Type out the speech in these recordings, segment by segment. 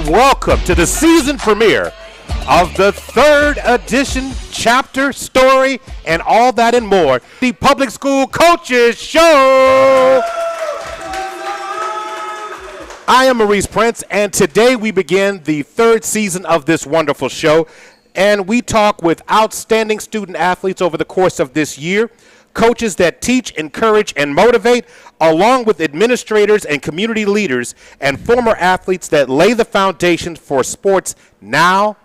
Welcome to the season premiere of the third edition chapter, story, and all that and more, the Public School Coaches Show. I am Maurice Prince, and today we begin the third season of this wonderful show, and we talk with outstanding student athletes over the course of this year, coaches that teach, encourage, and motivate, along with administrators and community leaders and former athletes that lay the foundation for sports now,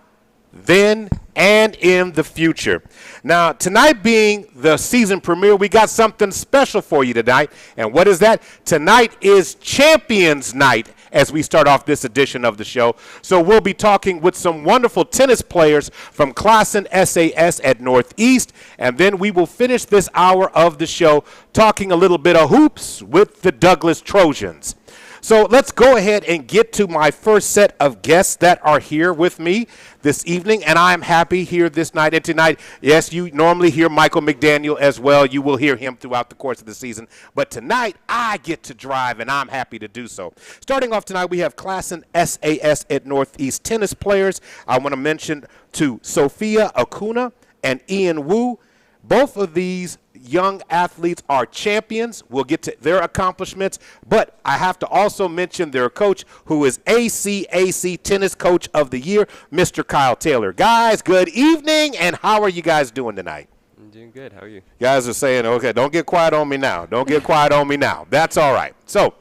then, and in the future. Now, tonight being the season premiere, we got something special for you tonight. And what is that? Tonight is Champions Night as we start off this edition of the show. So we'll be talking with some wonderful tennis players from Classen SAS at Northeast. And then we will finish this hour of the show talking a little bit of hoops with the Douglas Trojans. So let's go ahead and get to my first set of guests that are here with me this evening, and I'm happy here this night. And tonight, yes, you normally hear Michael McDaniel as well. You will hear him throughout the course of the season. But tonight, I get to drive, and I'm happy to do so. Starting off tonight, we have Classen SAS at Northeast tennis players. I want to mention to Sophia Acuna and Ian Wu. Both of these young athletes are champions. We'll get to their accomplishments, but I have to also mention their coach, who is ACAC Tennis Coach of the Year, Mr. Kyle Taylor. Guys, good evening, and how are you guys doing tonight? I'm doing good. How are you? Guys are saying, okay, don't get quiet on me now. Don't get quiet on me now. That's all right. So,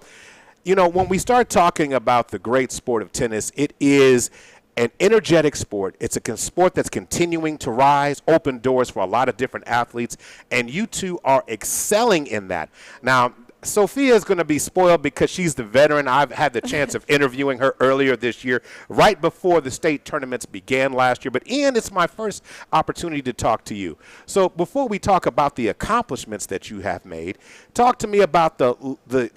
you know, when we start talking about the great sport of tennis, it is an energetic sport. It's a sport that's continuing to rise, open doors for a lot of different athletes, and you two are excelling in that. Now, Sophia is going to be spoiled because she's the veteran. I've had the chance of interviewing her earlier this year, right before the state tournaments began last year. But Ian, it's my first opportunity to talk to you. So before we talk about the accomplishments that you have made, talk to me about the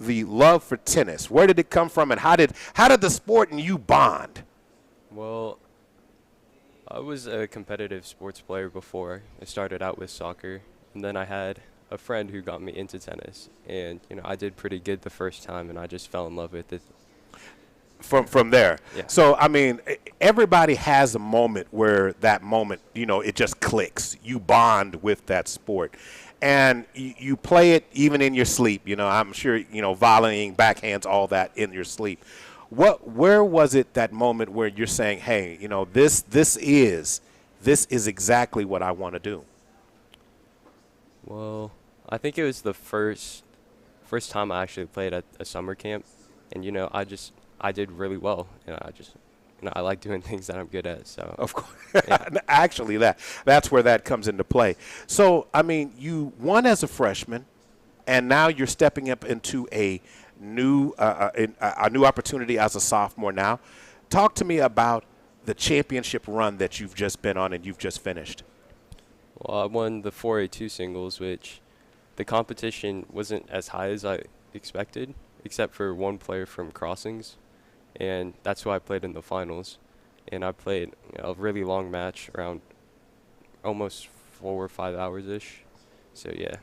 love for tennis. Where did it come from, and how did the sport and you bond? Well, I was a competitive sports player before. I started out with soccer, and then I had a friend who got me into tennis. And, you know, I did pretty good the first time, and I just fell in love with it. From there. Yeah. So, I mean, everybody has a moment where that moment, you know, it just clicks. You bond with that sport. And you play it even in your sleep. You know, I'm sure, you know, volleying, backhands, all that in your sleep. Where was it that moment where you're saying, hey, you know, this is exactly what I want to do? Well, I think it was the first time I actually played at a summer camp, and, you know, I did really well, and I like doing things that I'm good at. So of course, yeah. Actually, that's where that comes into play. So, I mean, you won as a freshman, and now you're stepping up into a new opportunity as a sophomore now. Talk to me about the championship run that you've just been on and you've just finished. Well, I won the 4A2 singles, which the competition wasn't as high as I expected, except for one player from Crossings, and that's who I played in the finals. And I played a really long match, around almost 4 or 5 hours-ish. So, yeah.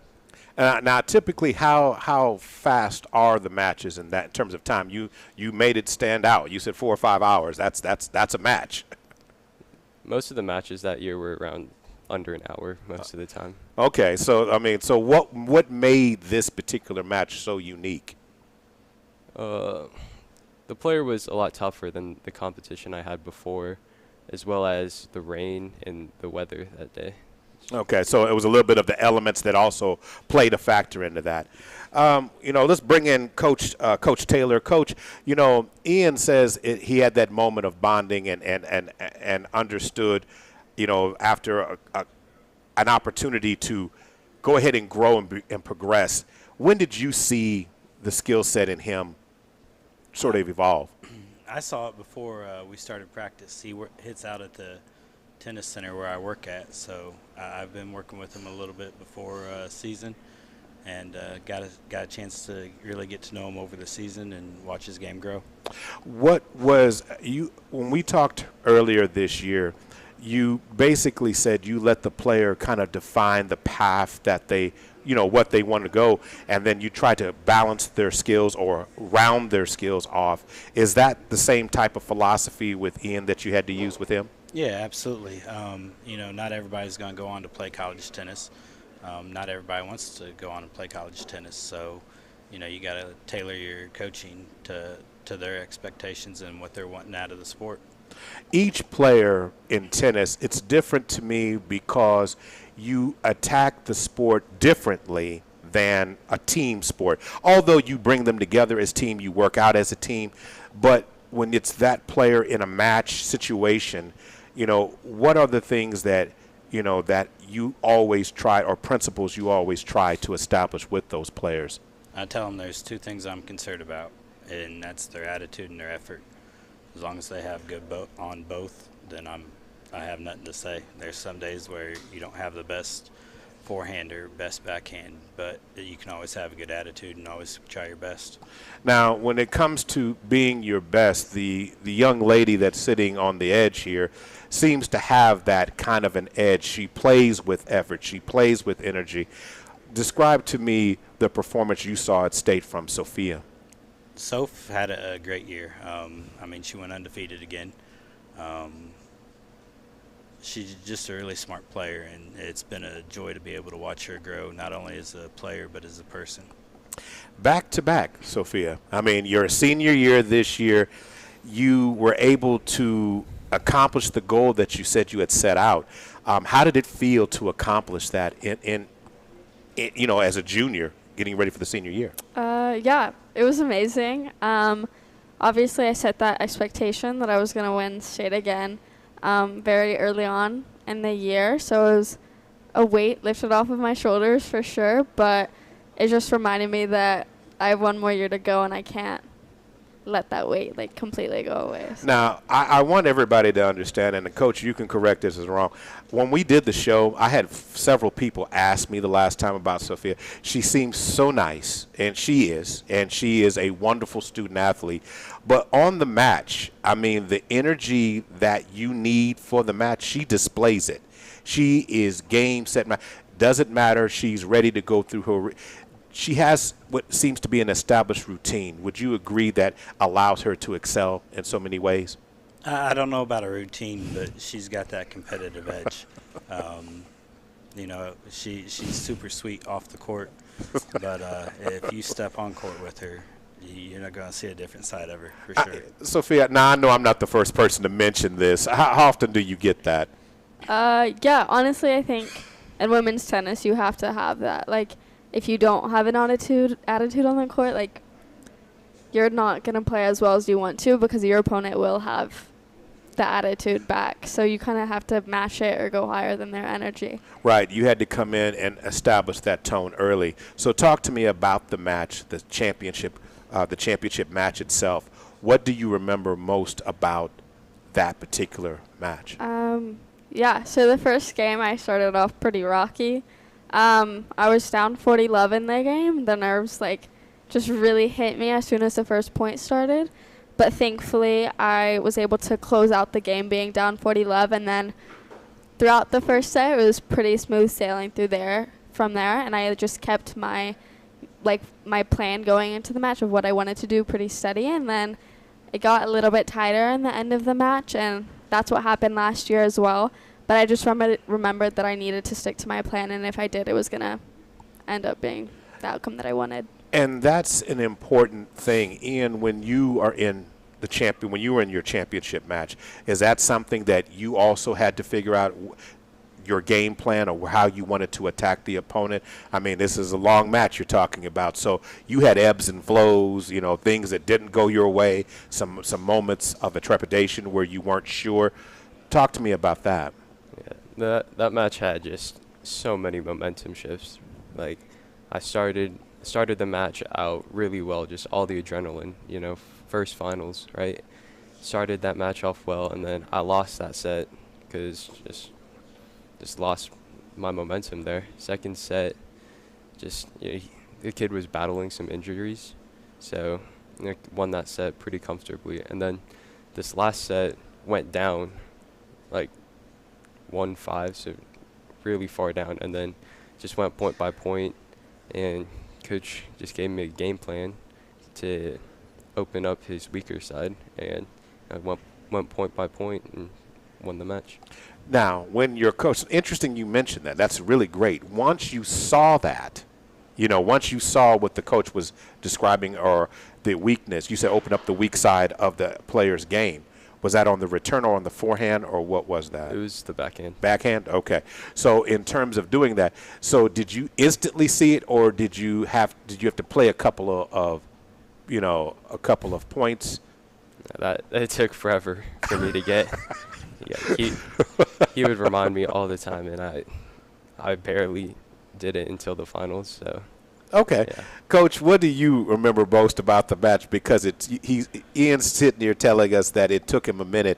Now, typically, how fast are the matches in terms of time? You made it stand out. You said 4 or 5 hours. That's a match. Most of the matches that year were around under an hour most of the time. Okay, so I mean, so what made this particular match so unique? The player was a lot tougher than the competition I had before, as well as the rain and the weather that day. Okay, so it was a little bit of the elements that also played a factor into that. You know, let's bring in Coach Taylor. Coach, you know, Ian says he had that moment of bonding and understood, you know, after an opportunity to go ahead and grow and progress. When did you see the skill set in him sort of evolve? I saw it before we started practice. He hits out at the tennis center where I work at, so I've been working with him a little bit before season, and got a chance to really get to know him over the season and watch his game grow. What was when we talked earlier this year, you basically said you let the player kind of define the path that they what they want to go, and then you try to balance their skills or round their skills off. Is that the same type of philosophy with Ian that you had to use with him? Yeah, absolutely. Not everybody's going to go on to play college tennis. Not everybody wants to go on and play college tennis. So, you got to tailor your coaching to their expectations and what they're wanting out of the sport. Each player in tennis, it's different to me because you attack the sport differently than a team sport. Although you bring them together as team, you work out as a team, but when it's that player in a match situation, what are the things that that you always try, or principles you always try to establish with those players? I tell them there's two things I'm concerned about, and that's their attitude and their effort. As long as they have good on both, then I have nothing to say. There's some days where you don't have the best forehand or best backhand, but you can always have a good attitude and always try your best. Now, when it comes to being your best, the young lady that's sitting on the edge here seems to have that kind of an edge. She plays with effort. She plays with energy. Describe to me the performance you saw at State from Sophia. Soph had a great year. She went undefeated again. She's just a really smart player, and it's been a joy to be able to watch her grow, not only as a player but as a person. Back to back, Sophia. Your senior year this year, you were able to accomplish the goal that you said you had set out. How did it feel to accomplish that in as a junior, getting ready for the senior year? Yeah, it was amazing. Obviously, I set that expectation that I was going to win state again very early on in the year, so it was a weight lifted off of my shoulders for sure, but it just reminded me that I have one more year to go and I can't let that weight completely go away. So. Now, I want everybody to understand, and the coach, you can correct this as wrong. When we did the show, I had several people ask me the last time about Sophia. She seems so nice, and she is a wonderful student athlete. But on the match, the energy that you need for the match, she displays it. She is game, set, match. Doesn't matter. She's ready to go through her. She has what seems to be an established routine. Would you agree that allows her to excel in so many ways? I don't know about a routine, but she's got that competitive edge. She's super sweet off the court, but if you step on court with her, you're not going to see a different side of her, for sure. Sophia, now I know I'm not the first person to mention this. How often do you get that? Yeah, honestly, I think in women's tennis you have to have that. If you don't have an attitude on the court, you're not going to play as well as you want to because your opponent will have the attitude back. So you kind of have to match it or go higher than their energy. Right. You had to come in and establish that tone early. So talk to me about the match, the championship match itself. What do you remember most about that particular match? Yeah, so the first game I started off pretty rocky. I was down 40-love in the game. The nerves just really hit me as soon as the first point started. But thankfully, I was able to close out the game being down 40-love. And then throughout the first set, it was pretty smooth sailing from there. And I just kept my plan going into the match of what I wanted to do pretty steady. And then it got a little bit tighter in the end of the match. And that's what happened last year as well. But I just remembered that I needed to stick to my plan, and if I did, it was going to end up being the outcome that I wanted. And that's an important thing. Ian, when you are in when you were in your championship match, is that something that you also had to figure out your game plan or how you wanted to attack the opponent? This is a long match you're talking about, so you had ebbs and flows, things that didn't go your way, some moments of a trepidation where you weren't sure. Talk to me about that. Yeah, that match had just so many momentum shifts. I started the match out really well, just all the adrenaline, first finals, right? Started that match off well, and then I lost that set because just lost my momentum there. Second set, the kid was battling some injuries, so won that set pretty comfortably. And then this last set went down 1-5, so really far down, and then just went point by point. and coach just gave me a game plan to open up his weaker side, and I went point by point and won the match. Now, when your coach, interesting you mentioned that. That's really great. Once you saw that, once you saw what the coach was describing or the weakness, you said open up the weak side of the player's game. Was that on the return or on the forehand, or what was that? It was the backhand. Backhand? Okay. So in terms of doing that, so did you instantly see it, or did you have to play a couple of points? That it took forever for me to get. Yeah, he would remind me all the time, and I barely did it until the finals. So. Okay, Yeah. Coach, what do you remember most about the match? Because Ian's sitting here telling us that it took him a minute.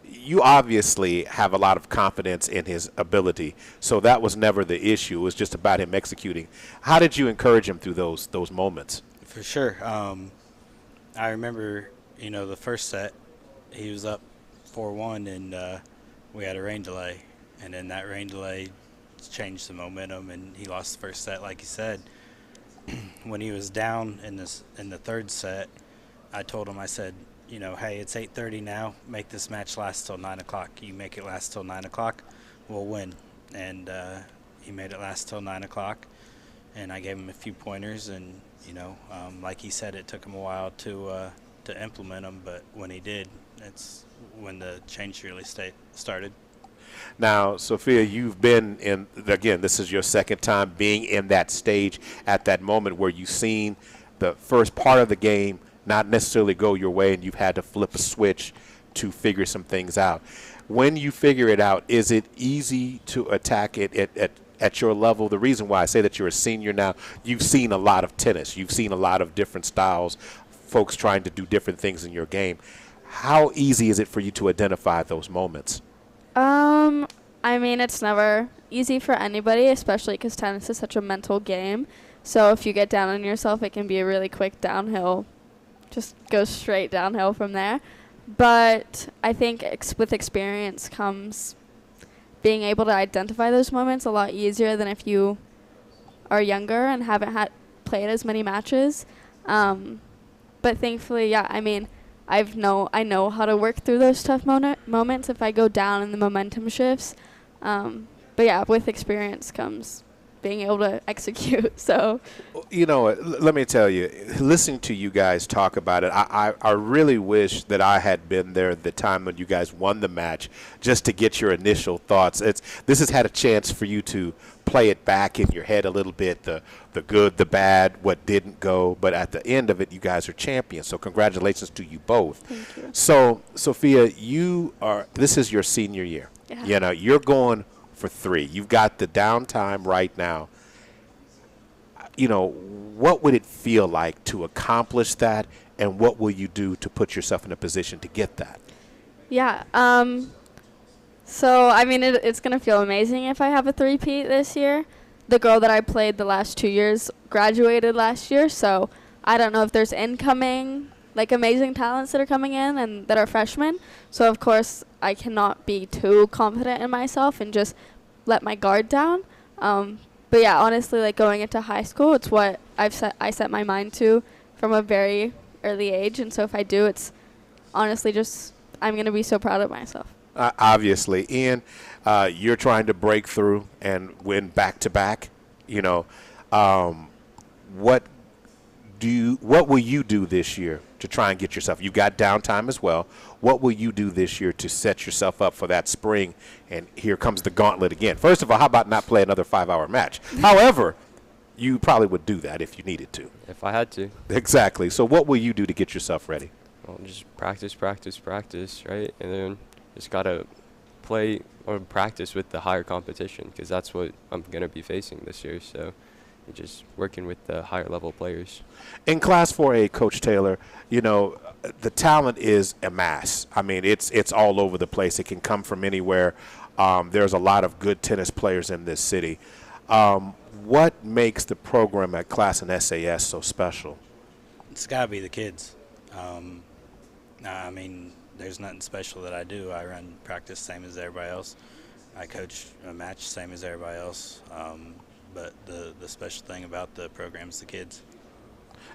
You obviously have a lot of confidence in his ability, so that was never the issue. It was just about him executing. How did you encourage him through those moments? For sure. I remember, the first set, he was up 4-1, and we had a rain delay. And then that rain delay changed the momentum, and he lost the first set, like you said. When he was down in the third set, I told him, I said, hey, it's 8:30 now. Make this match last till 9 o'clock. You make it last till 9 o'clock, we'll win. And he made it last till 9 o'clock, and I gave him a few pointers. And like he said, it took him a while to implement them, but when he did, it's when the change really started. Now, Sophia, you've been in, again, this is your second time being in that stage at that moment where you've seen the first part of the game not necessarily go your way, and you've had to flip a switch to figure some things out. When you figure it out, is it easy to attack it at your level? The reason why I say that you're a senior now, you've seen a lot of tennis. You've seen a lot of different styles, folks trying to do different things in your game. How easy is it for you to identify those moments? I mean, it's never easy for anybody, especially because tennis is such a mental game. So if you get down on yourself, it can be a really quick downhill, just go straight downhill from there. But I think with experience comes being able to identify those moments a lot easier than if you are younger and haven't played as many matches. But thankfully, yeah, I mean, I know how to work through those tough moments if I go down and the momentum shifts. But yeah, with experience comes being able to execute. So, let me tell you, listening to you guys talk about it, I really wish that I had been there at the time when you guys won the match, just to get your initial thoughts. This has had a chance for you to play it back in your head a little bit, the good, the bad, what didn't go. But at the end of it, you guys are champions. So congratulations to you both. thank you. So, Sophia, this is your senior year. Yeah. You're going for 3. You've got the downtime right now. What would it feel like to accomplish that, and what will you do to put yourself in a position to get that? Yeah. So, I mean, it's going to feel amazing if I have a three-peat this year. The girl that I played the last 2 years graduated last year, so I don't know if there's incoming, amazing talents that are coming in and that are freshmen. So, of course, I cannot be too confident in myself and just let my guard down. But, yeah, honestly, going into high school, it's what I set my mind to from a very early age. And so if I do, it's honestly just I'm going to be so proud of myself. Obviously, Ian, you're trying to break through and win back-to-back. What will you do this year to try and get yourself? You've got downtime as well. What will you do this year to set yourself up for that spring? And here comes the gauntlet again. First of all, how about not play another 5-hour match? However, you probably would do that if you needed to. If I had to. Exactly. So what will you do to get yourself ready? Well, just practice, right? And then just got to play or practice with the higher competition, because that's what I'm going to be facing this year. So just working with the higher level players. In Class 4A, Coach Taylor, the talent is a mass. I mean, it's all over the place. It can come from anywhere. There's a lot of good tennis players in this city. What makes the program at Class and SAS so special? It's got to be the kids. I mean, there's nothing special that I do. I run practice same as everybody else. I coach a match same as everybody else. but the special thing about the program is the kids.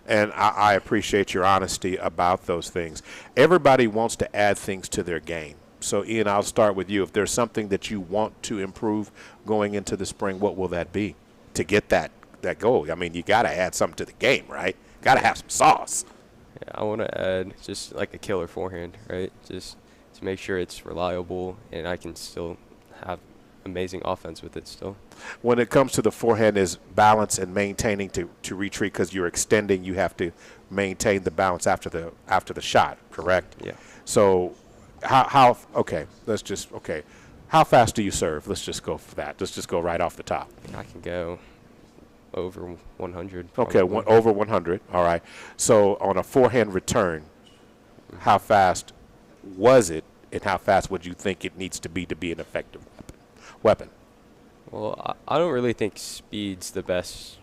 And I appreciate your honesty about those things. Everybody wants to add things to their game. So, Ian, I'll start with you. If there's something that you want to improve going into the spring, what will that be to get that goal? I mean, you got to add something to the game, right? Got to have some sauce. Yeah, I want to add just like a killer forehand, right? Just to make sure it's reliable and I can still have amazing offense with it still. When it comes to the forehand, is balance and maintaining to retreat, because you're extending, you have to maintain the balance after the shot, correct? Yeah. So how fast do you serve? Let's just go for that. Let's just go right off the top. I can go over 100. Okay, over 100. All right. So on a forehand return, how fast was it, and how fast would you think it needs to be an effective weapon? Well, I don't really think speed's the best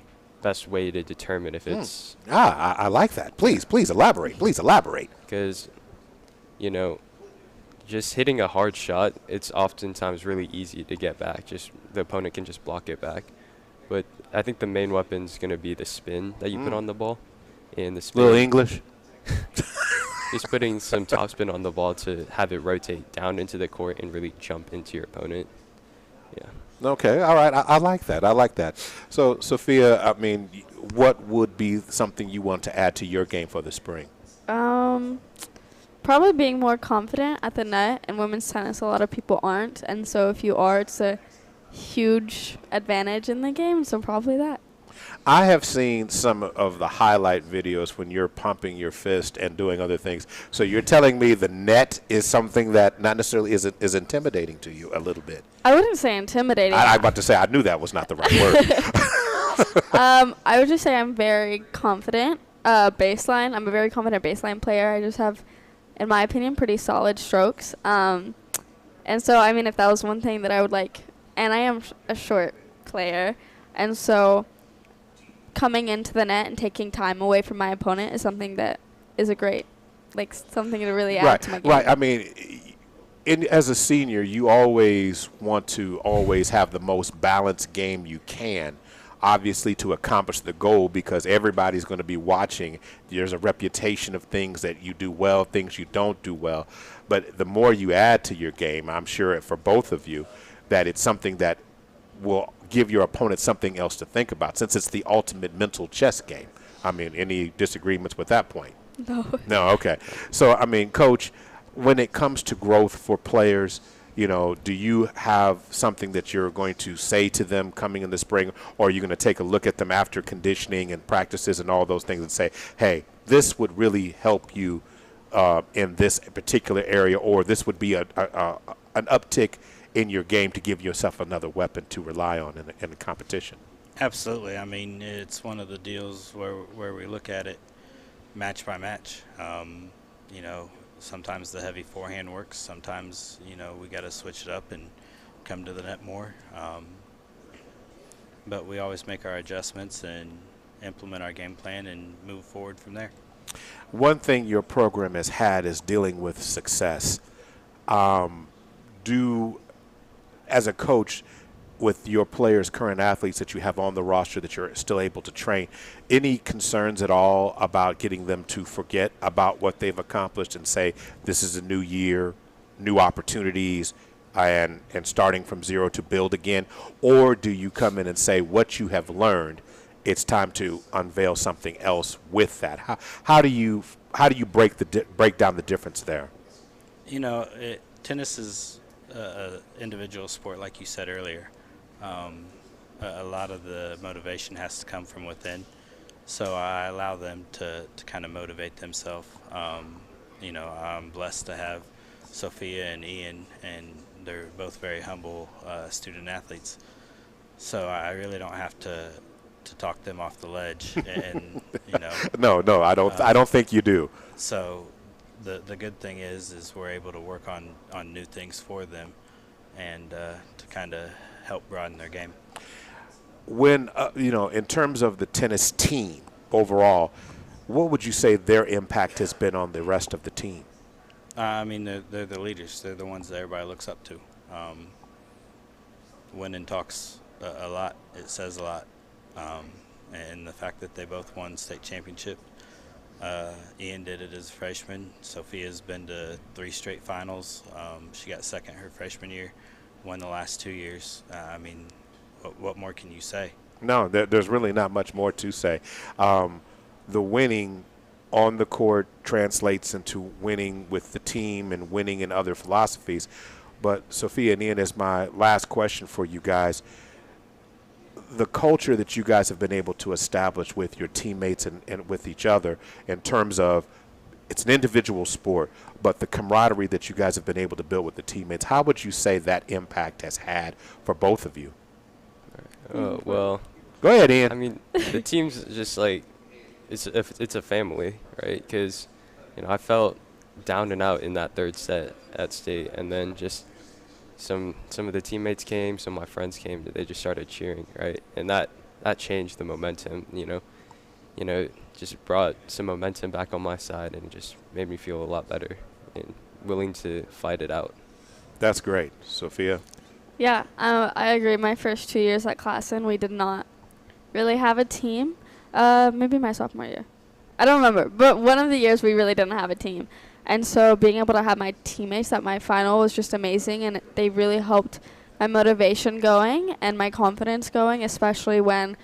way to determine if it's. I like that. Please elaborate. Please elaborate. Because, just hitting a hard shot, it's oftentimes really easy to get back. Just the opponent can just block it back. But I think the main weapon's going to be the spin that you put on the ball. And the spin. Little English. Just putting some topspin on the ball to have it rotate down into the court and really jump into your opponent. Yeah. Okay, all right. I like that. I like that. So, Sophia, I mean, what would be something you want to add to your game for the spring? Probably being more confident at the net. In women's tennis, a lot of people aren't. And so if you are, it's a huge advantage in the game. So probably that. I have seen some of the highlight videos when you're pumping your fist and doing other things. So you're telling me the net is something that not necessarily is intimidating to you a little bit. I wouldn't say intimidating. I'm about to say I knew that was not the right word. I would just say I'm very confident. Baseline. I'm a very confident baseline player. I just have, in my opinion, pretty solid strokes. And so, I mean, if that was one thing that I would like, and I am a short player, and so coming into the net and taking time away from my opponent is something that is a great, something to really add to my game. Right. I mean, as a senior, you always want to have the most balanced game you can, obviously to accomplish the goal, because everybody's going to be watching. There's a reputation of things that you do well, things you don't do well. But the more you add to your game, I'm sure for both of you, that it's something that will give your opponent something else to think about, since it's the ultimate mental chess game. I mean, any disagreements with that point? No, okay. So, I mean, Coach, when it comes to growth for players, do you have something that you're going to say to them coming in the spring, or are you going to take a look at them after conditioning and practices and all those things and say, hey, this would really help you in this particular area, or this would be an uptick in your game to give yourself another weapon to rely on in the competition? Absolutely. I mean, it's one of the deals where we look at it match by match. Sometimes the heavy forehand works. Sometimes, we got to switch it up and come to the net more. But we always make our adjustments and implement our game plan and move forward from there. One thing your program has had is dealing with success. As a coach, with your players, current athletes that you have on the roster that you're still able to train, any concerns at all about getting them to forget about what they've accomplished and say, this is a new year, new opportunities, and starting from zero to build again? Or do you come in and say, what you have learned, it's time to unveil something else with that? How do you break down the difference there? Tennis is an individual sport, like you said earlier. A lot of the motivation has to come from within, so I allow them to kind of motivate themselves. I'm blessed to have Sophia and Ian, and they're both very humble student athletes, so I really don't have to talk them off the ledge. And No, I don't think you do. So the good thing is we're able to work on new things for them, and to kind of help broaden their game. When in terms of the tennis team overall, what would you say their impact has been on the rest of the team? I mean, they're the leaders. They're the ones that everybody looks up to. Winning talks a lot. It says a lot. And the fact that they both won state championship. Ian did it as a freshman. Sophia's been to 3 straight finals. She got second her freshman year, won the last 2 years. I mean, what more can you say? No, there's really not much more to say. The winning on the court translates into winning with the team and winning in other philosophies. But Sophia and Ian, is my last question for you guys. The culture that you guys have been able to establish with your teammates and with each other in terms of it's an individual sport, but the camaraderie that you guys have been able to build with the teammates, how would you say that impact has had for both of you? Well, go ahead, Ian. I mean, the team's just like it's a family, right? Because I felt down and out in that third set at state, and then just some of the teammates came, some of my friends came, they just started cheering, right? And that changed the momentum, just brought some momentum back on my side and just made me feel a lot better and willing to fight it out. That's great. Sophia? Yeah, I agree. My first 2 years at Classen, we did not really have a team. Maybe my sophomore year. I don't remember. But one of the years we really didn't have a team. And so being able to have my teammates at my final was just amazing. And they really helped my motivation going and my confidence going, especially when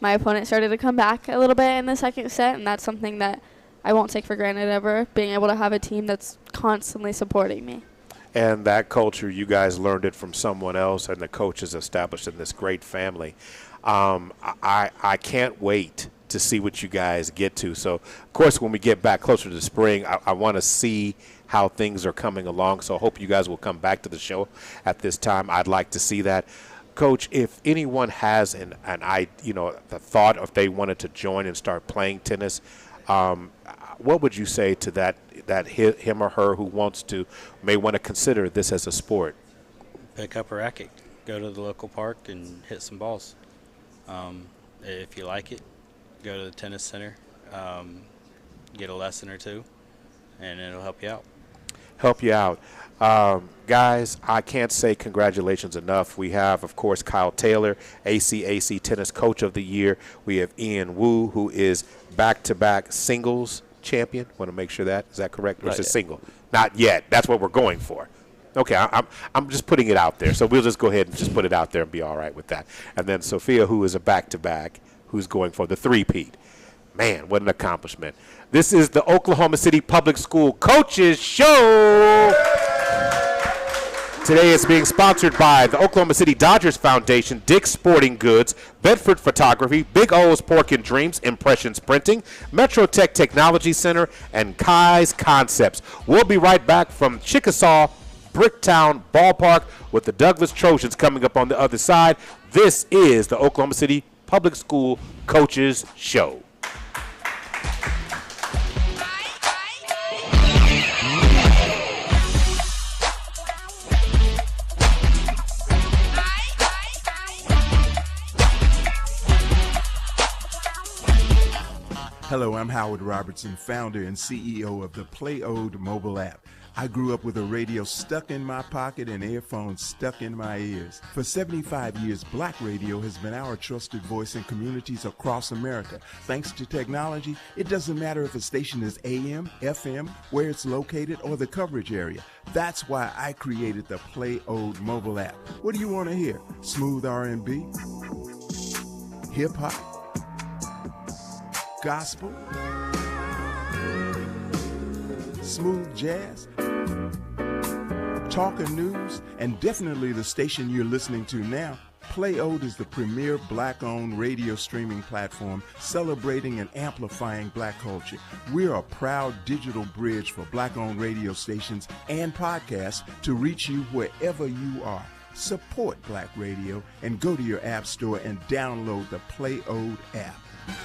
my opponent started to come back a little bit in the second set. And that's something that I won't take for granted ever, being able to have a team that's constantly supporting me. And that culture, you guys learned it from someone else, and the coaches established in this great family. I can't wait to see what you guys get to. So, of course, when we get back closer to the spring, I want to see how things are coming along. So I hope you guys will come back to the show at this time. I'd like to see that. Coach, if anyone has the thought if they wanted to join and start playing tennis, what would you say to that him or her who may want to consider this as a sport? Pick up a racket, go to the local park and hit some balls. If you like it, go to the tennis center, get a lesson or two, and it'll help you out. Guys, I can't say congratulations enough. We have, of course, Kyle Taylor, ACAC Tennis Coach of the Year. We have Ian Wu, who is back-to-back singles champion. Want to make sure that. Is that correct? Or is it single? Not yet. That's what we're going for. Okay, I'm just putting it out there. So we'll just go ahead and just put it out there and be all right with that. And then Sophia, who is a back-to-back, who's going for the three-peat. Man, what an accomplishment. This is the Oklahoma City Public School Coaches Show. Today it's being sponsored by the Oklahoma City Dodgers Foundation, Dick's Sporting Goods, Bedford Photography, Big O's Pork and Dreams, Impressions Printing, Metro Tech Technology Center, and Kai's Concepts. We'll be right back from Chickasaw Bricktown Ballpark with the Douglas Trojans coming up on the other side. This is the Oklahoma City Public School Coaches Show. Hello, I'm Howard Robertson, founder and CEO of the Play Ode mobile app. I grew up with a radio stuck in my pocket and earphones stuck in my ears. For 75 years, Black radio has been our trusted voice in communities across America. Thanks to technology, it doesn't matter if a station is AM, FM, where it's located, or the coverage area. That's why I created the Play Ode mobile app. What do you want to hear? Smooth R&B? Hip-hop? Gospel, smooth jazz, talk and news, and definitely the station you're listening to now. Play Ode is the premier Black-owned radio streaming platform celebrating and amplifying Black culture. We're a proud digital bridge for Black-owned radio stations and podcasts to reach you wherever you are. Support Black radio and go to your app store and download the Play Ode app.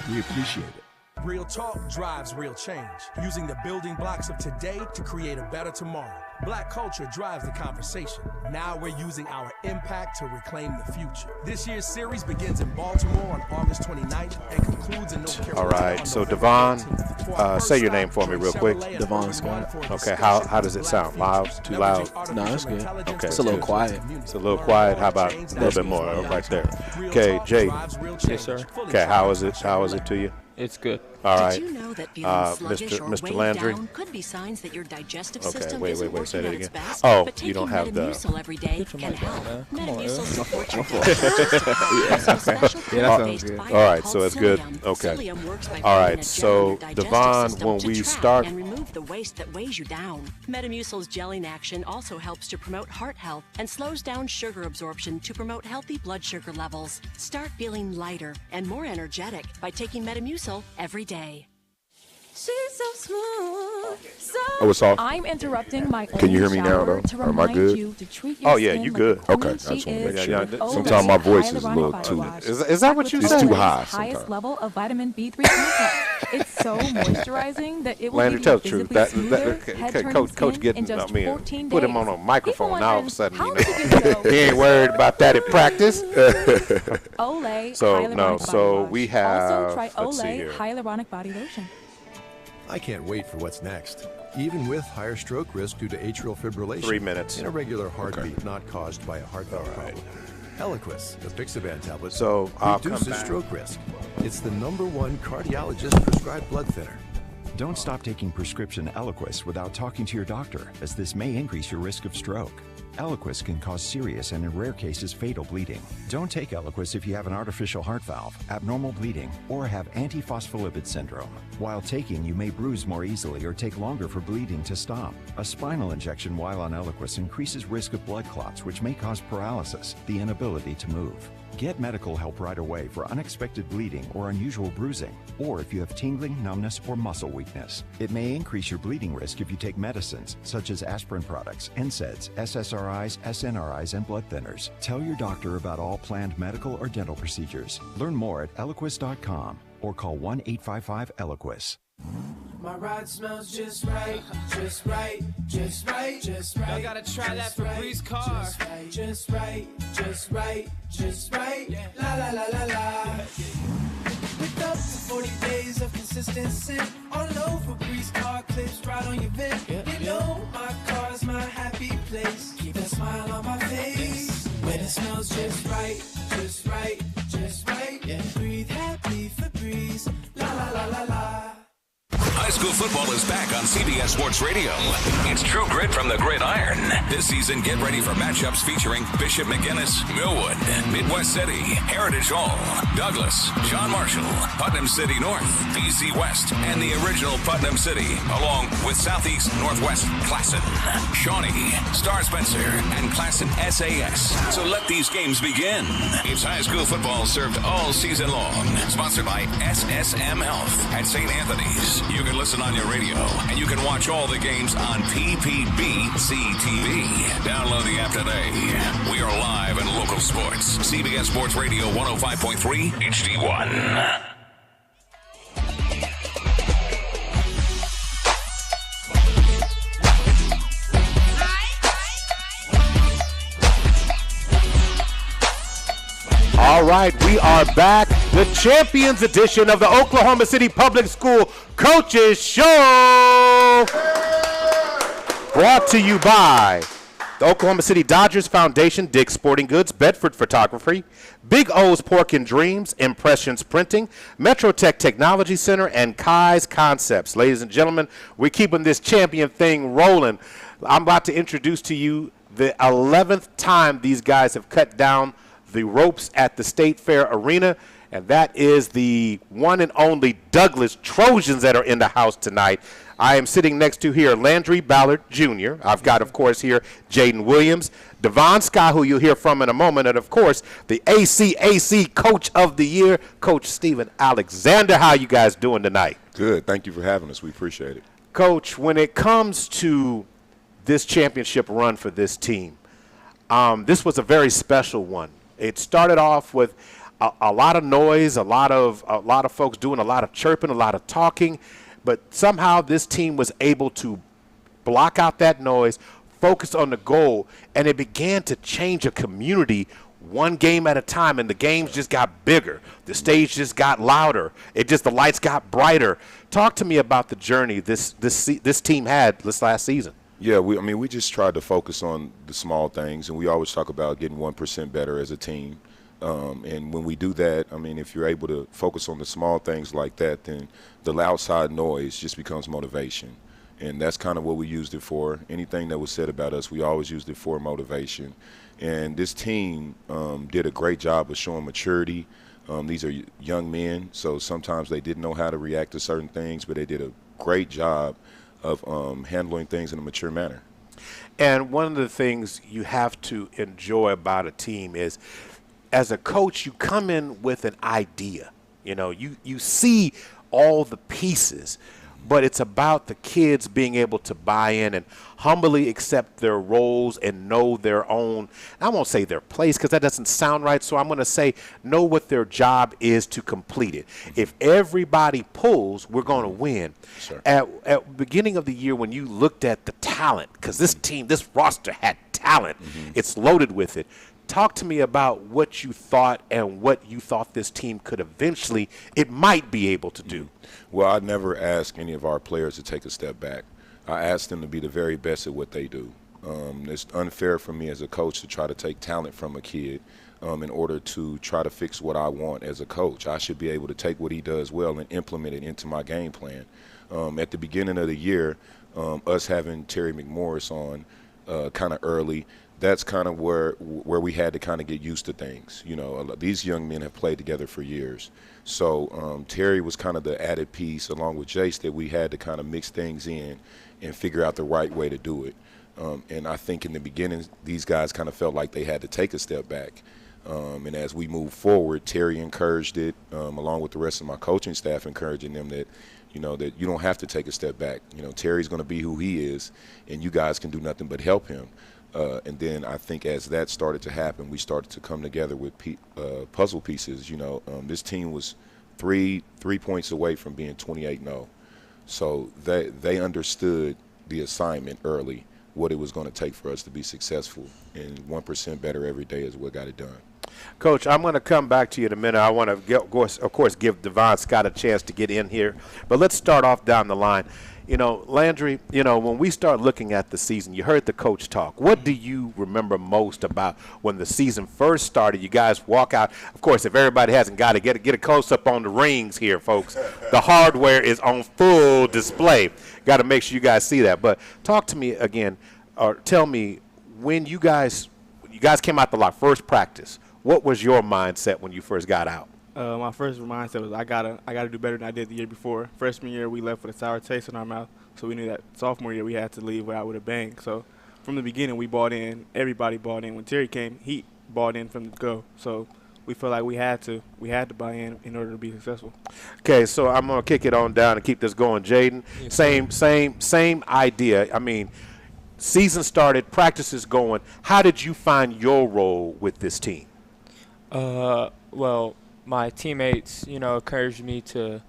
We appreciate it. Real talk drives real change, using the building blocks of today to create a better tomorrow. Black culture drives the conversation. Now we're using our impact to reclaim the future. This year's series begins in Baltimore on August 29th and concludes in North Carolina. All right, so Devon, say your name for me real quick. Devon Scott. Okay, how does it sound? Loud? Too loud? No, it's good. Okay, It's a little quiet. It's a little quiet. How about a little bit more right there? Okay, Jay. Yes, sir. Okay, how is it to you? It's good. All right. Did you know that feeling sluggish or Mr. weighed Landry. down could be signs that your digestive Okay, system wait, isn't say working that at its again. best? Oh, but you don't taking have the. Metamucil every day Get your can mic on, help. man. Come on, Metamucil man. supports your Yeah, that sounds good. All right, so it's good. Okay. All right, so Devon, when we start. And remove the waste that weighs you down. Metamucil's gelling action also helps to promote heart health and slows down sugar absorption to promote healthy blood sugar levels. Start feeling lighter and more energetic by taking Metamucil every day. She's so smooth. So Oh, it's off? I'm interrupting my Can you hear me now, shower though? to Or am I remind good? you to treat your Oh, yeah, skin you like good. the Okay, I queen just she want to make is sure. with Olay Sometimes my voice is a Hyaluronic little Body too. Wash. Is that what you With It's said? too Olay's high highest sometimes. level of vitamin B3 content. It's so moisturizing that it will Landry, leave tell you the truth. visibly smoother, Okay, head-turning Coach skin getting, in just 14 put days. him on a microphone. People Now all of a wondering, sudden, how you is it know, good he ain't worried about that at practice. Olay So, Hyaluronic no, Body so Wash. we have- Also try let's see Olay here. Hyaluronic Body Lotion. I can't wait for what's next. Even with higher stroke risk due to atrial fibrillation. 3 minutes. And a regular heartbeat not caused by a heart valve problem. Eliquis, the Pixaban tablet, So, I'll come reduces back. stroke risk. It's the #1 cardiologist prescribed blood thinner. Don't stop taking prescription Eliquis without talking to your doctor, as this may increase your risk of stroke. Eliquis can cause serious and, in rare cases, fatal bleeding. Don't take Eliquis if you have an artificial heart valve, abnormal bleeding, or have antiphospholipid syndrome. While taking, you may bruise more easily or take longer for bleeding to stop. A spinal injection while on Eliquis increases risk of blood clots, which may cause paralysis, the inability to move. Get medical help right away for unexpected bleeding or unusual bruising, or if you have tingling, numbness, or muscle weakness. It may increase your bleeding risk if you take medicines, such as aspirin products, NSAIDs, SSRIs, SNRIs, and blood thinners. Tell your doctor about all planned medical or dental procedures. Learn more at Eliquis.com or call 1-855-ELIQUIS. My ride smells just right, just right, just right, just right. Y'all gotta try that Febreze car. Just right, just right, just right. La la la la la. With up to 40 days of consistency, all over Febreze car clips right on your vent. You know my car's my happy place. Keep a smile on my face when it smells just right, just right, just right. Breathe happy Febreze. La la la la la. High school football is back on CBS Sports Radio. It's True Grit from the Gridiron. This season, get ready for matchups featuring Bishop McGuinness, Millwood, Midwest City, Heritage Hall, Douglas, John Marshall, Putnam City North, DC West, and the original Putnam City, along with Southeast Northwest Classen, Shawnee, Star Spencer, and Classen SAS. So let these games begin. It's high school football served all season long. Sponsored by SSM Health at St. Anthony's. You can listen on your radio, and you can watch all the games on PPBC TV. Download the app today. We are live in local sports. CBS Sports Radio 105.3 HD1. All right, we are back. The Champions Edition of the Oklahoma City Public School Coaches Show. Brought to you by the Oklahoma City Dodgers Foundation, Dick's Sporting Goods, Bedford Photography, Big O's Pork and Dreams, Impressions Printing, Metrotech Technology Center, and Kai's Concepts. Ladies and gentlemen, we're keeping this champion thing rolling. I'm about to introduce to you the 11th time these guys have cut down the ropes at the State Fair Arena, and that is the one and only Douglas Trojans that are in the house tonight. I am sitting next to here Landry Ballard Jr. I've got, of course, here Jaden Williams, Devon Scott, who you'll hear from in a moment, and, of course, the ACAC Coach of the Year, Coach Steven Alexander. How you guys doing tonight? Good. Thank you for having us. We appreciate it. Coach, when it comes to this championship run for this team, this was a very special one. It started off with a lot of noise, a lot of folks doing a lot of chirping, a lot of talking, but somehow this team was able to block out that noise, focus on the goal, and it began to change a community one game at a time, and the games just got bigger. The stage just got louder. The lights got brighter. Talk to me about the journey this team had this last season. Yeah, we just tried to focus on the small things, and we always talk about getting 1% better as a team. And when we do that, if you're able to focus on the small things like that, then the outside noise just becomes motivation. And that's kind of what we used it for. Anything that was said about us, we always used it for motivation. And this team did a great job of showing maturity. These are young men, so sometimes they didn't know how to react to certain things, but they did a great job of handling things in a mature manner. And one of the things you have to enjoy about a team is, as a coach, you come in with an idea. You see all the pieces, but it's about the kids being able to buy in and humbly accept their roles and know their own, I won't say their place because that doesn't sound right, so I'm going to say know what their job is to complete it. If everybody pulls, we're going to win. Sure. At the beginning of the year, when you looked at the talent, because this team, this roster had talent, it's loaded with it. Talk to me about what you thought and what you thought this team could eventually, it might be able to do. Well, I never ask any of our players to take a step back. I ask them to be the very best at what they do. It's unfair for me as a coach to try to take talent from a kid in order to try to fix what I want as a coach. I should be able to take what he does well and implement it into my game plan. At the beginning of the year, us having Terry McMorris on kind of early, that's kind of where we had to kind of get used to things. These young men have played together for years. So Terry was kind of the added piece along with Jace that we had to kind of mix things in and figure out the right way to do it. And I think in the beginning, these guys kind of felt like they had to take a step back. And as we moved forward, Terry encouraged it, along with the rest of my coaching staff, encouraging them that, that you don't have to take a step back. Terry's going to be who he is, and you guys can do nothing but help him. And then I think as that started to happen, we started to come together with puzzle pieces. This team was three points away from being 28-0. So they understood the assignment early, what it was going to take for us to be successful. And 1% better every day is what got it done. Coach, I'm going to come back to you in a minute. I want to, of course, give Devon Scott a chance to get in here. But let's start off down the line. Landry, when we start looking at the season, you heard the coach talk. What do you remember most about when the season first started? You guys walk out. Of course, if everybody hasn't got it, get a close-up on the rings here, folks. The hardware is on full display. Got to make sure you guys see that. But talk to me again, or tell me, when you guys came out the lock, first practice, what was your mindset when you first got out? My first mindset was I gotta do better than I did the year before. Freshman year, we left with a sour taste in our mouth, so we knew that sophomore year we had to leave out with a bang. So from the beginning, we bought in. Everybody bought in. When Terry came, he bought in from the go. So we felt like we had to buy in order to be successful. Okay, so I'm gonna kick it on down and keep this going, Jaden. Yes, same idea. Season started, practice is going. How did you find your role with this team? Well, my teammates, encouraged me to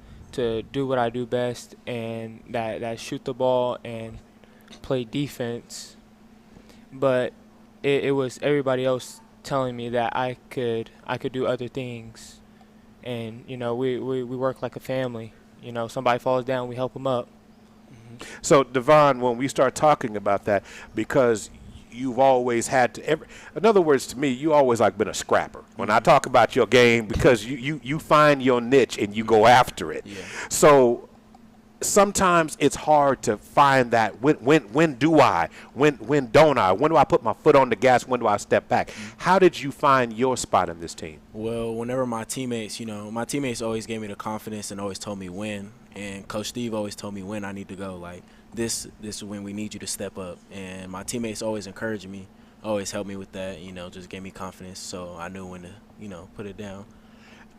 do what I do best, and that shoot the ball and play defense. But it was everybody else telling me that I could do other things, and we work like a family. Somebody falls down, we help them up. So Devon, when we start talking about that, because you've always had to, in other words, to me, you always been a scrapper. When I talk about your game, because you find your niche and you go after it. Yeah. So sometimes it's hard to find that when don't I? When do I put my foot on the gas? When do I step back? How did you find your spot in this team? Well, whenever my teammates always gave me the confidence and always told me when. And Coach Steve always told me when I need to go. Like, this is when we need you to step up. And my teammates always encouraged me, always helped me with that, just gave me confidence. So I knew when to, put it down.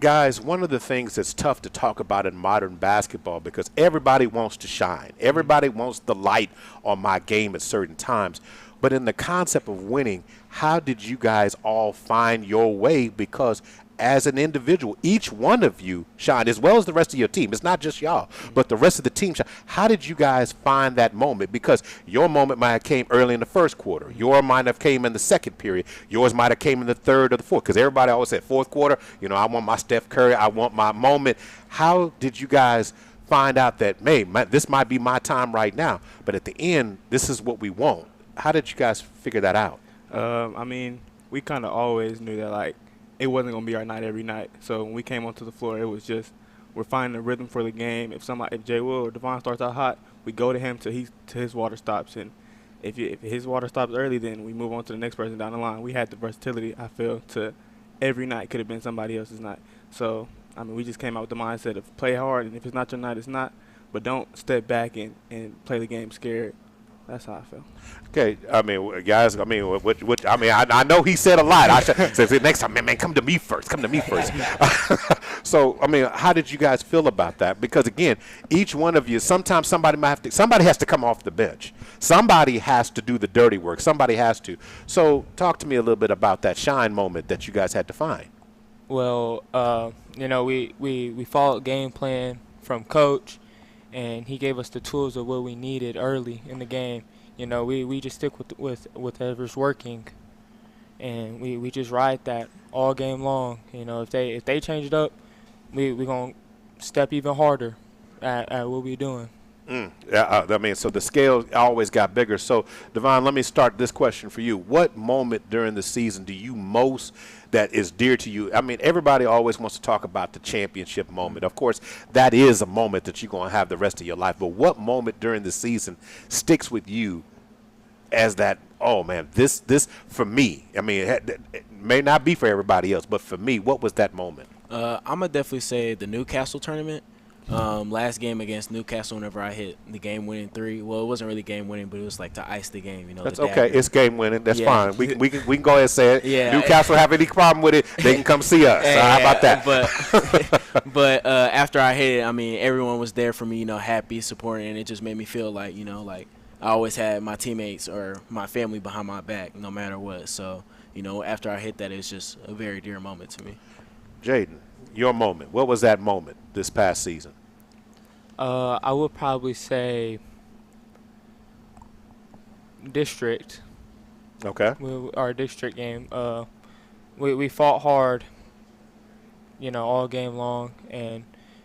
Guys, one of the things that's tough to talk about in modern basketball, because everybody wants to shine. Everybody wants the light on my game at certain times. But in the concept of winning, how did you guys all find your way? Because as an individual, each one of you, Sean, as well as the rest of your team, it's not just y'all, but the rest of the team, Sean, how did you guys find that moment? Because your moment might have came early in the first quarter. Yours might have came in the second period. Yours might have came in the third or the fourth, because everybody always said fourth quarter, you know, I want my Steph Curry, I want my moment. How did you guys find out that, hey, this might be my time right now, but at the end, this is what we want? How did you guys figure that out? I mean, we kind of always knew that, like, it wasn't going to be our night every night. So when we came onto the floor, it was just we're finding a rhythm for the game. If Jay Will or Devon starts out hot, we go to him till his water stops. And if his water stops early, then we move on to the next person down the line. We had the versatility, I feel, to every night could have been somebody else's night. So, I mean, we just came out with the mindset of play hard, and if it's not your night, it's not. But don't step back and play the game scared. That's how I feel. Okay, I mean, guys, I mean, I know he said a lot. I said next time, man, come to me first. Come to me first. So, I mean, how did you guys feel about that? Because again, each one of you, sometimes somebody has to come off the bench. Somebody has to do the dirty work. Somebody has to. So, talk to me a little bit about that shine moment that you guys had to find. Well, you know, we followed game plan from coach, and he gave us the tools of what we needed early in the game. You know, we just stick with whatever's working, and we just ride that all game long. You know, if they change it up, we gonna step even harder at what we doing. Yeah, I mean, so the scale always got bigger. So, Devon, let me start this question for you. What moment during the season do you most that is dear to you? I mean, everybody always wants to talk about the championship moment. Of course, that is a moment that you're going to have the rest of your life. But what moment during the season sticks with you as that, oh, man, this for me, I mean, it may not be for everybody else, but for me, what was that moment? I'm going to definitely say the Newcastle tournament. Last game against Newcastle, whenever I hit the game-winning three. Well, it wasn't really game-winning, but it was like to ice the game. You know, that's okay. It's game-winning. That's fine. We can go ahead and say it. Yeah. Newcastle have any problem with it? They can come see us. How about that? But after I hit it, I mean, everyone was there for me. You know, happy, supporting, and it just made me feel like, you know, like I always had my teammates or my family behind my back, no matter what. So, you know, after I hit that, it's just a very dear moment to me. Jaden, your moment. What was that moment this past season? I would probably say district. Okay. Our district game. We fought hard, you know, all game long, and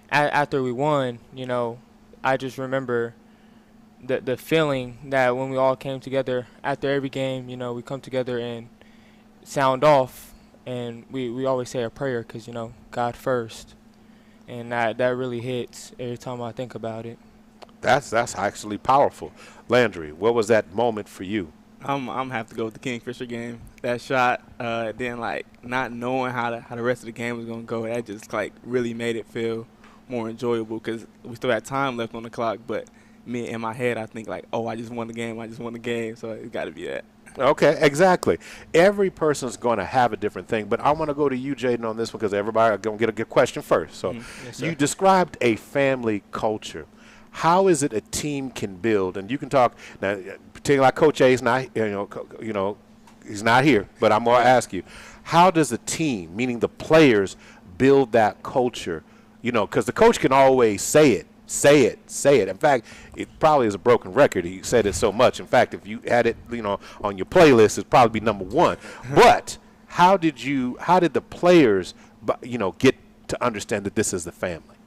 after we won, you know, I just remember the feeling that when we all came together after every game, you know, we come together and sound off, and we always say a prayer because, you know, God first. And that really hits every time I think about it. That's actually powerful. Landry, what was that moment for you? I'm have to go with the Kingfisher game. That shot, then like not knowing how the rest of the game was gonna go, that just like really made it feel more enjoyable because we still had time left on the clock. But me in my head, I think like, oh, I just won the game. So it's got to be that. Okay, exactly. Every person's going to have a different thing, but I want to go to you, Jaden, on this one because everybody going to get a good question first. So Yes, you described a family culture. How is it a team can build? And you can talk now. Particularly like Coach A is not, you know, he's not here, but I'm going to ask you, how does a team, meaning the players, build that culture? You know, because the coach can always say it. In fact, it probably is a broken record. He said it so much. In fact, if you had it, you know, on your playlist, it'd probably be number one. But how did the players, you know, get to understand that this is the family?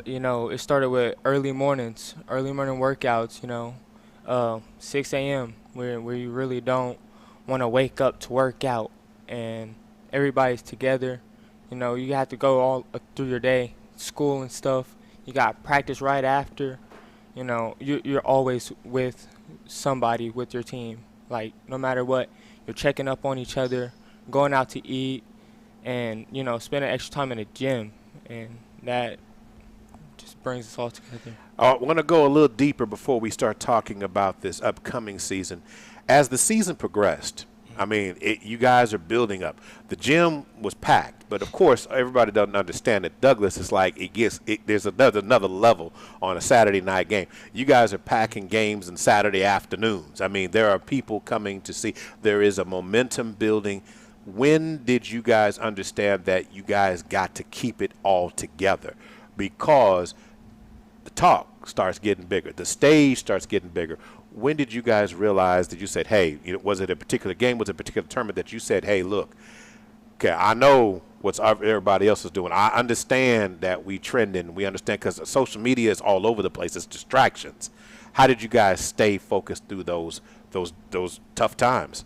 You know, it started with early morning workouts. You know, 6 a.m. where you really don't want to wake up to work out, and everybody's together. You know, you have to go all through your day, school and stuff. You got practice right after. You know, you're always with somebody with your team. Like, no matter what, you're checking up on each other, going out to eat, and, you know, spending extra time in the gym. And that just brings us all together. I want to go a little deeper before we start talking about this upcoming season. As the season progressed, I mean, you guys are building up. The gym was packed, but of course, everybody doesn't understand that Douglas is like there's another level on a Saturday night game. You guys are packing games on Saturday afternoons. I mean, there are people coming to see. There is a momentum building. when did you guys understand that you guys got to keep it all together? Because the talk starts getting bigger, the stage starts getting bigger. When did you guys realize that you said, hey, was it a particular game, was it a particular tournament that you said, hey, look, okay, I know what everybody else is doing. I understand that we trending. We understand because social media is all over the place. It's distractions. How did you guys stay focused through those tough times?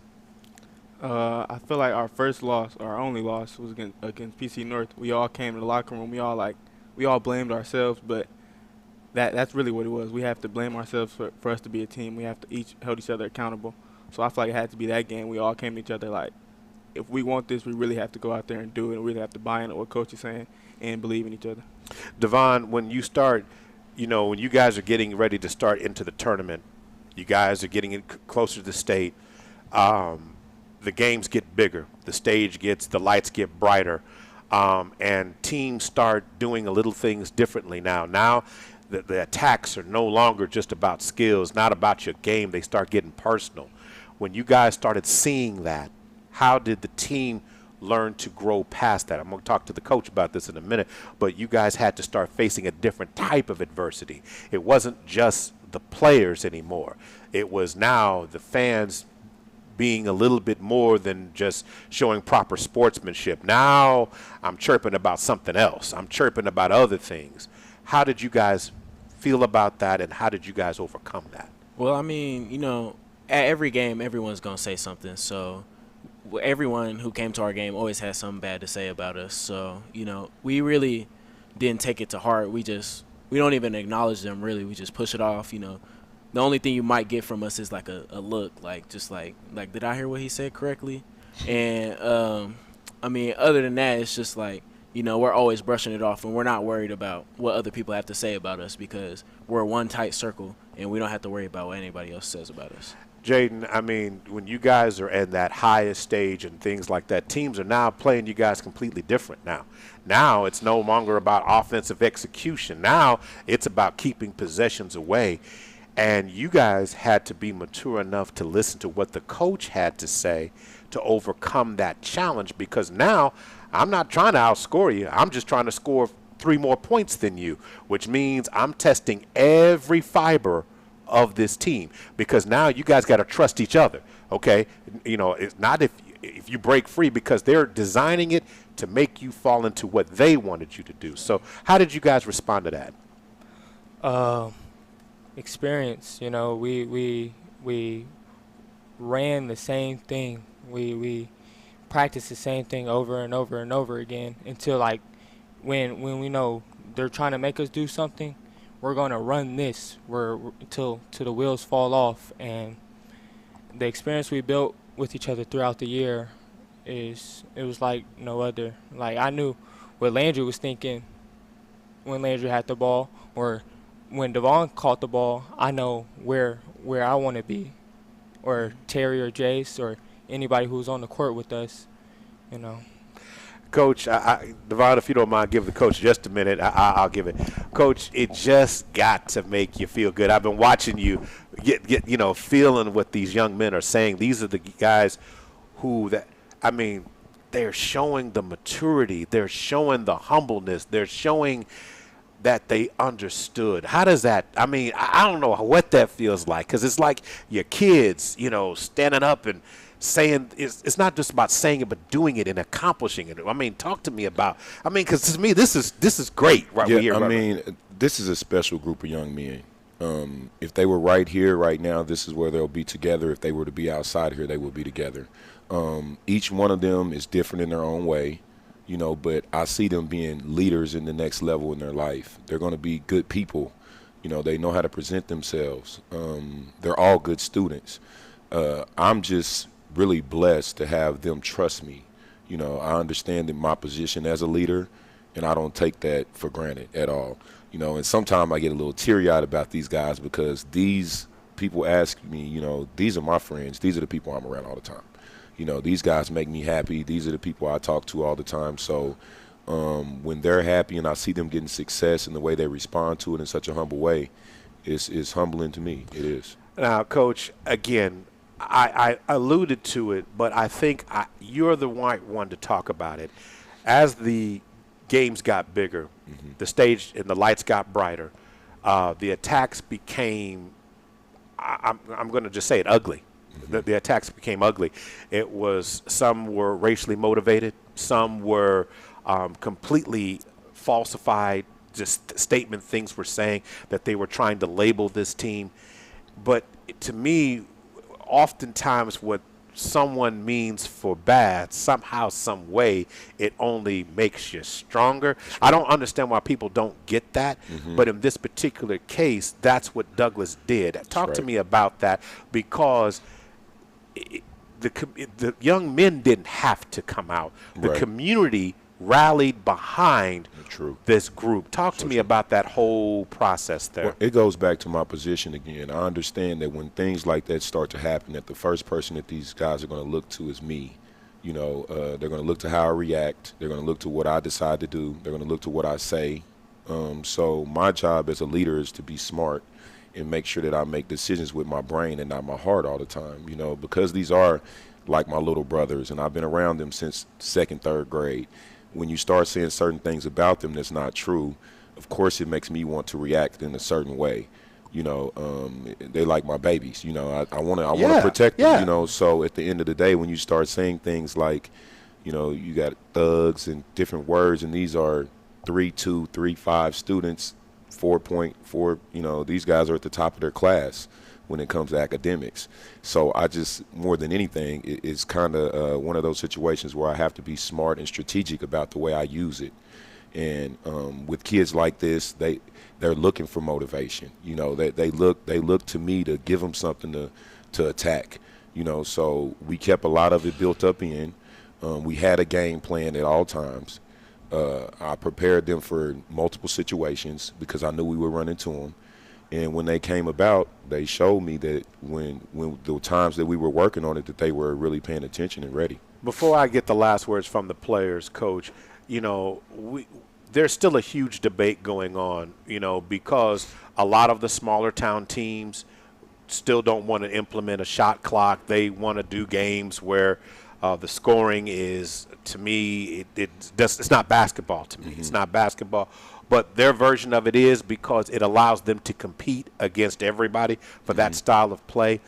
I feel like our first loss, our only loss, was against PC North. We all came to the locker room. We all blamed ourselves, but that's really what it was. We have to blame ourselves for us to be a team. We have to each hold each other accountable. So I feel like it had to be that game. We all came to each other like, if we want this, we really have to go out there and do it. And we really have to buy into what coach is saying and believe in each other. Devon, when you start, when you guys are getting ready to start into the tournament, you guys are getting closer to the state. The games get bigger. The lights get brighter. And teams start doing a little things differently now. Now the attacks are no longer just about skills, not about your game. They start getting personal. When you guys started seeing that, how did the team learn to grow past that? I'm going to talk to the coach about this in a minute, but you guys had to start facing a different type of adversity. It wasn't just the players anymore. It was now the fans being a little bit more than just showing proper sportsmanship. Now I'm chirping about something else. I'm chirping about other things. How did you guys feel about that, and how did you guys overcome that? Well, I mean, at every game, everyone's going to say something. So everyone who came to our game always has something bad to say about us. So, we really didn't take it to heart. We don't even acknowledge them, really. We just push it off, The only thing you might get from us is like a look, like did I hear what he said correctly? And I mean, other than that, it's just like, we're always brushing it off, and we're not worried about what other people have to say about us because we're one tight circle, and we don't have to worry about what anybody else says about us. Jaden, I mean, when you guys are in that highest stage and things like that, teams are now playing you guys completely different now. Now it's no longer about offensive execution. Now it's about keeping possessions away. And you guys had to be mature enough to listen to what the coach had to say to overcome that challenge, because now I'm not trying to outscore you. I'm just trying to score 3 more points than you, which means I'm testing every fiber of this team, because now you guys got to trust each other, okay? It's not if you break free, because they're designing it to make you fall into what they wanted you to do. So how did you guys respond to that? Experience, we ran the same thing. We practiced the same thing over and over and over again until, like, when we know they're trying to make us do something, we're going to run this till the wheels fall off. And the experience we built with each other throughout the year it was like no other. Like, I knew what Landry was thinking when Landry had the ball, or when Devon caught the ball. I know where I want to be, or Terry or Jace or anybody who's on the court with us, Coach, Devon, if you don't mind, give the coach just a minute. I'll give it. Coach, it just got to make you feel good. I've been watching you get feeling what these young men are saying. These are the guys they're showing the maturity. They're showing the humbleness. They're showing that they understood. How does that, I don't know what that feels like, because it's like your kids, standing up and saying, it's not just about saying it, but doing it and accomplishing it. Talk to me about, because to me, this is great right here. This is a special group of young men. If they were right here, right now, this is where they'll be together. If they were to be outside here, they will be together. Each one of them is different in their own way, but I see them being leaders in the next level in their life. They're going to be good people. They know how to present themselves. They're all good students. I'm just really blessed to have them trust me. I understand my position as a leader, and I don't take that for granted at all. And sometimes I get a little teary-eyed about these guys, because these people ask me, these are my friends. These are the people I'm around all the time. These guys make me happy. These are the people I talk to all the time. So when they're happy and I see them getting success and the way they respond to it in such a humble way, it's humbling to me. It is. Now, Coach, again, I alluded to it, but I think you're the right one to talk about it. As the games got bigger, the stage and the lights got brighter, the attacks became, I'm going to just say it, ugly. The attacks became ugly. It was, some were racially motivated, some were completely falsified, just statement things were saying that they were trying to label this team. But to me, oftentimes what someone means for bad, somehow, some way, it only makes you stronger. I don't understand why people don't get that, but in this particular case, that's what Douglas did. Talk to me about that, because the young men didn't have to come out. The community rallied behind this group. Talk to me about that whole process there. Well, it goes back to my position again. I understand that when things like that start to happen, that the first person that these guys are going to look to is me. You know, they're going to look to how I react. They're going to look to what I decide to do. They're going to look to what I say. So my job as a leader is to be smart and make sure that I make decisions with my brain and not my heart all the time. You know, because these are like my little brothers, and I've been around them since 2nd, 3rd grade. When you start saying certain things about them that's not true, of course it makes me want to react in a certain way. You know, they like my babies. You know, I want to protect them. You know, so at the end of the day, when you start saying things like, you know, you got thugs and different words, and these are 3.2, 3.5 students, 4.4. You know, these guys are at the top of their class when it comes to academics. So I just, more than anything, it's kind of one of those situations where I have to be smart and strategic about the way I use it. And with kids like this, they're looking for motivation. You know, they look to me to give them something to attack. You know, so we kept a lot of it built up in. We had a game plan at all times. I prepared them for multiple situations because I knew we would run into them. And when they came about, they showed me that when the times that we were working on it, that they were really paying attention and ready. Before I get the last words from the players, Coach, you know, there's still a huge debate going on, you know, because a lot of the smaller town teams still don't want to implement a shot clock. They want to do games where the scoring is, to me, it's not basketball to me. It's not basketball. But their version of it is, because it allows them to compete against everybody for that style of play.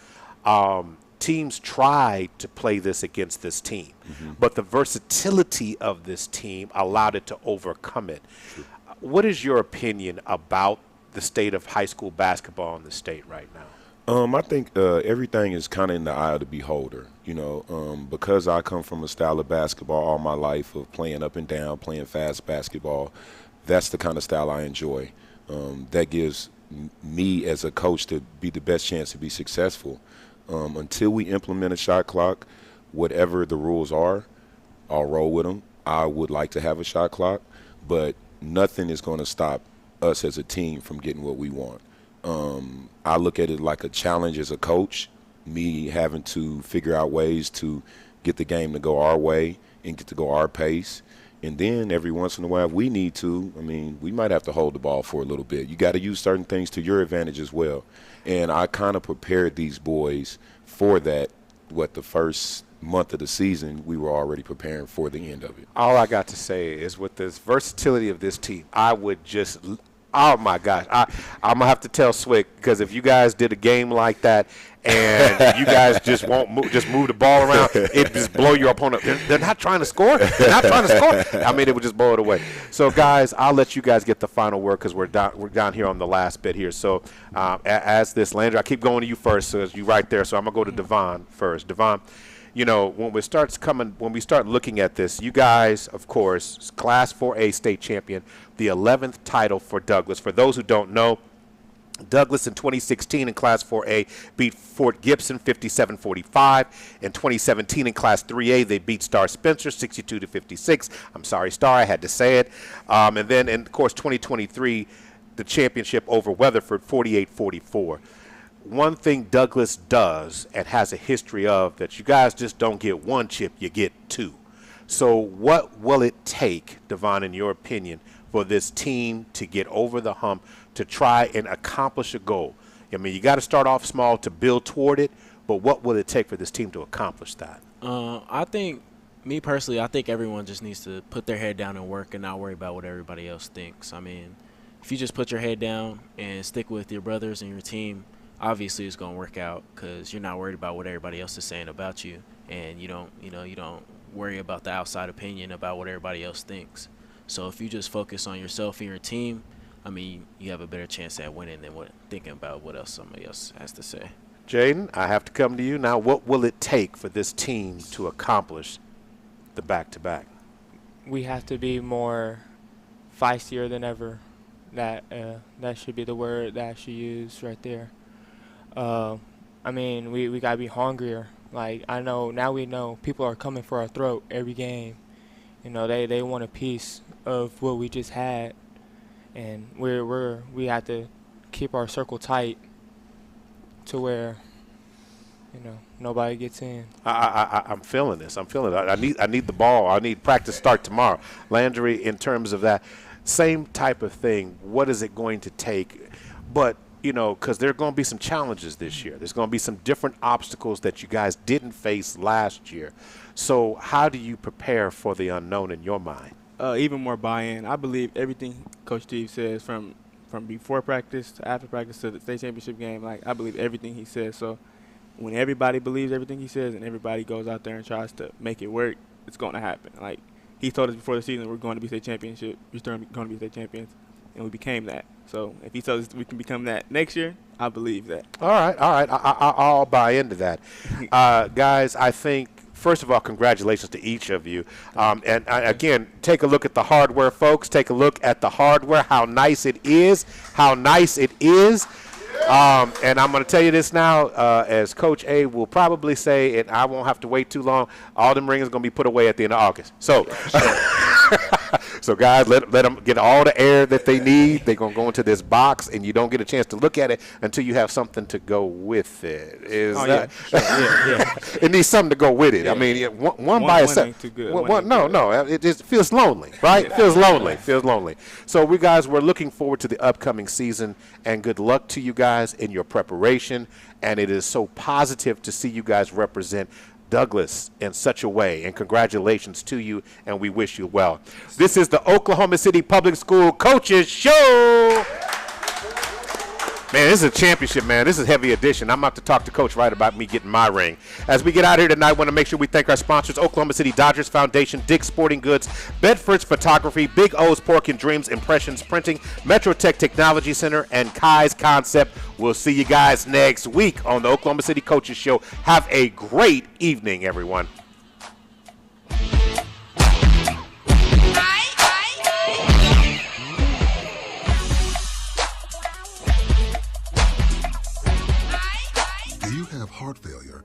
Teams tried to play this against this team, but the versatility of this team allowed it to overcome it. What is your opinion about the state of high school basketball in the state right now? I think everything is kind of in the eye of the beholder. You know, because I come from a style of basketball all my life of playing up and down, playing fast basketball. That's the kind of style I enjoy. That gives me as a coach to be the best chance to be successful. Until we implement a shot clock, whatever the rules are, I'll roll with them. I would like to have a shot clock, but nothing is going to stop us as a team from getting what we want. I look at it like a challenge as a coach, me having to figure out ways to get the game to go our way and get to go our pace. And then every once in a while, if we need to, I mean, we might have to hold the ball for a little bit. You got to use certain things to your advantage as well. And I kind of prepared these boys for that. The first month of the season, we were already preparing for the end of it. All I got to say is, with this versatility of this team, I would just, oh my gosh, I'm going to have to tell Swick, because if you guys did a game like that and you guys just won't move the ball around, it just blow your opponent. They're not trying to score. They're not trying to score. I mean, it would just blow it away. So, guys, I'll let you guys get the final word, because we're down here on the last bit here. So, as this, Landry, I keep going to you first, so you right there. So I'm gonna go to Devon first. Devon, you know, when we start looking at this, you guys, of course, Class 4A state champion, the 11th title for Douglas. For those who don't know, Douglas in 2016 in Class 4A beat Fort Gibson 57-45. In 2017 in Class 3A, they beat Star Spencer 62-56. I'm sorry, Star, I had to say it. And then, of course, 2023, the championship over Weatherford 48-44. One thing Douglas does and has a history of, that you guys just don't get one chip, you get two. So what will it take, Devon, in your opinion, for this team to get over the hump to try and accomplish a goal? I mean, you got to start off small to build toward it, but what will it take for this team to accomplish that? I think, me personally, I think everyone just needs to put their head down and work and not worry about what everybody else thinks. I mean, if you just put your head down and stick with your brothers and your team, obviously it's going to work out because you're not worried about what everybody else is saying about you, and you don't worry about the outside opinion about what everybody else thinks. So if you just focus on yourself and your team, I mean, you have a better chance at winning than thinking about what else somebody else has to say. Jaden, I have to come to you now. What will it take for this team to accomplish the back-to-back? We have to be more feistier than ever. That should be the word that I should use right there. I mean, we got to be hungrier. Like, I know, now we know people are coming for our throat every game. You know, they want a piece of what we just had. And we have to keep our circle tight to where, you know, nobody gets in. I'm feeling this. I'm feeling it. I need the ball. I need practice start tomorrow. Landry, in terms of that, same type of thing. What is it going to take? But, you know, because there are going to be some challenges this year. There's going to be some different obstacles that you guys didn't face last year. So how do you prepare for the unknown in your mind? Even more buy-in. I believe everything Coach Steve says from before practice to after practice to the state championship game. Like, I believe everything he says. So when everybody believes everything he says and everybody goes out there and tries to make it work, it's going to happen. Like, he told us before the season we're going to be state championship. We're still going to be state champions, and we became that. So if he tells us we can become that next year, I believe that. All right. I'll buy into that. Guys, I think, first of all, congratulations to each of you. Again, take a look at the hardware, folks. Take a look at the hardware, how nice it is, and I'm going to tell you this now, as Coach A will probably say, and I won't have to wait too long, all them rings are going to be put away at the end of August. So, so guys, let them get all the air that they need. They're going to go into this box, and you don't get a chance to look at it until you have something to go with it. It needs something to go with it. Yeah. I mean, one by itself. Ain't too good. No. It just feels lonely, right? It feels lonely. So we're looking forward to the upcoming season, and good luck to you guys in your preparation. And it is so positive to see you guys represent Douglas in such a way, and congratulations to you, and we wish you well. This is the Oklahoma City Public School Coaches Show. Man, this is a championship, man. This is heavy edition. I'm about to talk to Coach Wright about me getting my ring. As we get out here tonight, I want to make sure we thank our sponsors, Oklahoma City Dodgers Foundation, Dick's Sporting Goods, Bedford's Photography, Big O's Pork and Dreams Impressions Printing, Metro Tech Technology Center, and Kai's Concept. We'll see you guys next week on the Oklahoma City Coaches Show. Have a great evening, everyone. Do you have heart failure?